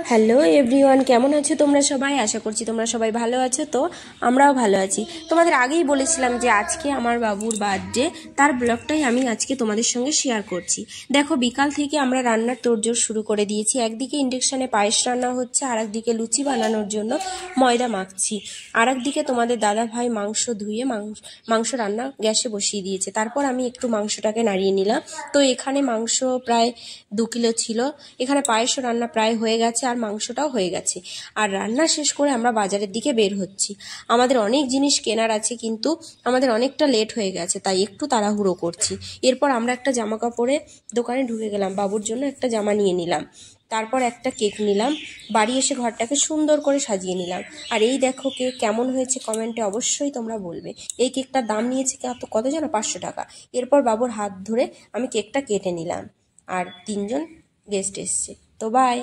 Hello everyone, কেমন আছো তোমরা সবাই? আশা করছি তোমরা সবাই ভালো আছো। তো আমরাও ভালো আছি। তোমাদের আগেই বলেছিলাম যে আজকে আমার বাবুর বার্থডে, তার ব্লগটাই আমি আজকে তোমাদের সঙ্গে শেয়ার করছি। দেখো, বিকাল থেকে আমরা রান্নার তোড়জোড় শুরু করে দিয়েছি। একদিকে ইন্ডাকশানে পায়েস রান্না হচ্ছে, আর একদিকে লুচি বানানোর জন্য ময়দা মাখছি। আর একদিকে তোমাদের দাদা ভাই মাংস ধুয়ে মাংস রান্না গ্যাসে বসিয়ে দিয়েছে। তারপর আমি একটু মাংসটাকে নাড়িয়ে নিলাম। তো এখানে মাংস প্রায় 2 কিলো ছিল। এখানে পায়েসও রান্না প্রায় হয়ে গেছে, আর মাংসটাও হয়ে গেছে। আর রান্না শেষ করে আমরা বাজারের দিকে বের হচ্ছি। আমাদের অনেক জিনিস কেনার আছে, কিন্তু আমাদের অনেকটা লেট হয়ে গেছে, তাই একটু তাড়াহুড়ো করছি। এরপর আমরা একটা জামা কাপড়ের দোকানে ঢুকে গেলাম, বাবুর জন্য একটা জামা নিয়ে নিলাম। তারপর একটা কেক নিলাম। বাড়ি এসে ঘরটাকে সুন্দর করে সাজিয়ে নিলাম। আর এই দেখো কেক কেমন হয়েছে কমেন্টে অবশ্যই তোমরা বলবে। এই কেকটার দাম নিয়েছে কত জানো? 500 টাকা। এরপর বাবুর হাত ধরে আমি কেকটা কেটে নিলাম। আর 3জন গেস্ট এসছে। তো বাই।